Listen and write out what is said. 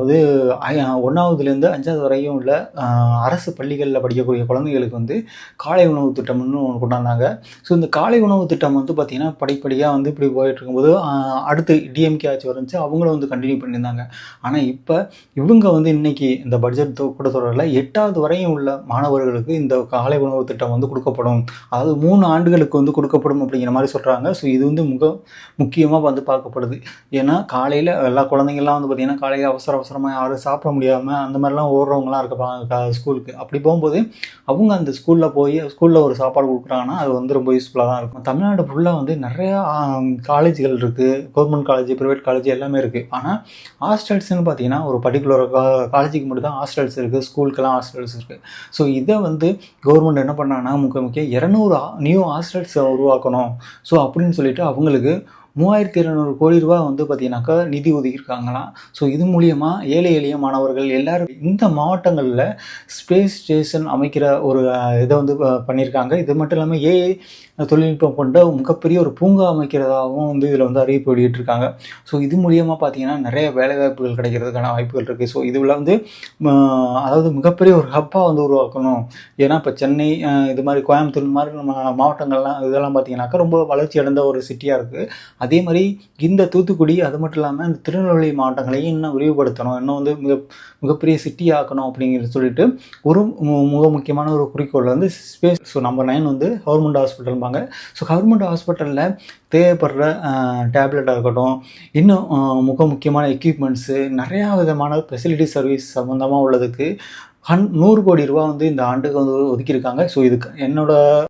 1வதுலேருந்து 5வது வரையும் உள்ள அரசு பள்ளிகளில் படிக்கக்கூடிய குழந்தைகளுக்கு வந்து காலை உணவு திட்டம்னு ஒன்று கொண்டாந்தாங்க. ஸோ இந்த காலை உணவு திட்டம் வந்து பார்த்திங்கன்னா படிப்படியாக வந்து இப்படி போயிட்டு இருக்கும்போது அடுத்து டிஎம்கே ஆட்சி வந்துச்சு, அவங்களும் வந்து கண்டினியூ பண்ணியிருந்தாங்க. ஆனால் இப்போ இவங்க வந்து இன்னைக்கு இந்த பட்ஜெட் கூட்டத்தொடரில் 8வது வரையும் உள்ள மாணவர்களுக்கு இந்த காலை உணவு திட்டம் வந்து கொடுக்கப்படும், அதாவது 3 ஆண்டுகளுக்கு வந்து கொடுக்கப்படும் அப்படிங்கிற மாதிரி சொல்கிறாங்க. ஸோ இது வந்து முக்கியமாக வந்து பார்க்கப்படுது. ஏன்னா காலையில் எல்லா குழந்தைங்கள்லாம் வந்து பார்த்திங்கன்னா காலையில் அவசரமாக யாரும் சாப்பிட முடியாமல் அந்த மாதிரிலாம் ஓடுறவங்களாம் இருப்பாங்க ஸ்கூலுக்கு. அப்படி போகும்போது அவங்க அந்த ஸ்கூலில் ஒரு சாப்பாடு கொடுக்குறாங்கன்னா அது வந்து ரொம்ப யூஸ்ஃபுல்லாக தான் இருக்கும். தமிழ்நாடு ஃபுல்லாக வந்து நிறையா காலேஜ்கள் இருக்குது, கவர்மெண்ட் காலேஜ், ப்ரைவேட் காலேஜ் எல்லாமே இருக்குது. ஆனால் ஹாஸ்டல்ஸ்னு பார்த்தீங்கன்னா ஒரு பர்டிகுலர் காலேஜுக்கு மட்டும் தான் ஹாஸ்டல்ஸ் இருக்குது, ஸ்கூலுக்கெல்லாம் ஹாஸ்டல்ஸ் இருக்குது. ஸோ இதை வந்து கவர்மெண்ட் என்ன பண்ணாங்கன்னா முக்கிய 200 நியூ ஹாஸ்டல்ஸ் உருவாக்கணும். ஸோ அப்படின்னு சொல்லிட்டு அவங்களுக்கு 3200 கோடி ரூபா வந்து பார்த்தீங்கன்னாக்கா நிதி ஒதுக்கியிருக்காங்களாம். ஸோ இது மூலியமா ஏழை எளிய மாணவர்கள் எல்லாரும் இந்த மாவட்டங்களில் ஸ்பேஸ் ஸ்டேஷன் அமைக்கிற ஒரு இதை வந்து பண்ணியிருக்காங்க. இது மட்டும் இல்லாமல் ஏஐ தொழில்நுட்பம் கொண்ட மிகப்பெரிய ஒரு பூங்கா அமைக்கிறதாகவும் வந்து இதில் வந்து அறிவிப்பு வெளியிட்டிருக்காங்க. ஸோ இது மூலியமாக பார்த்தீங்கன்னா நிறைய வேலைவாய்ப்புகள் கிடைக்கிறதுக்கான வாய்ப்புகள் இருக்குது. ஸோ இதில் வந்து அதாவது மிகப்பெரிய ஒரு ஹப்பாக வந்து உருவாக்கணும். ஏன்னா இப்போ சென்னை இது மாதிரி கோயம்புத்தூர் மாதிரி நம்ம மாவட்டங்கள்லாம் இதெல்லாம் பார்த்தீங்கன்னாக்கா ரொம்ப வளர்ச்சி அடைந்த ஒரு சிட்டியாக இருக்குது. அதே மாதிரி இந்த தூத்துக்குடி அது மட்டும் இல்லாமல் இந்த திருநெல்வேலி மாவட்டங்களையும் இன்னும் விரிவுபடுத்தணும், இன்னும் வந்து மிகப்பெரிய சிட்டி ஆக்கணும் அப்படிங்கிறது சொல்லிட்டு ஒரு முக்கியமான ஒரு குறிக்கோள் வந்து ஸ்பேஸ். ஸோ நம்பர் 9 வந்து கவர்மெண்ட் ஹாஸ்பிட்டல்பாங்க. ஸோ கவர்மெண்ட் ஹாஸ்பிட்டலில் தேவைப்படுற டேப்லெட்டாக இருக்கட்டும், இன்னும் முக்கியமான எக்யூப்மெண்ட்ஸு, நிறையா விதமான ஃபெசிலிட்டி சர்வீஸ் சம்மந்தமாக உள்ளதுக்கு 100 கோடி ரூபா வந்து இந்த ஆண்டுக்கு வந்து ஒதுக்கியிருக்காங்க. ஸோ இதுக்கு என்னோட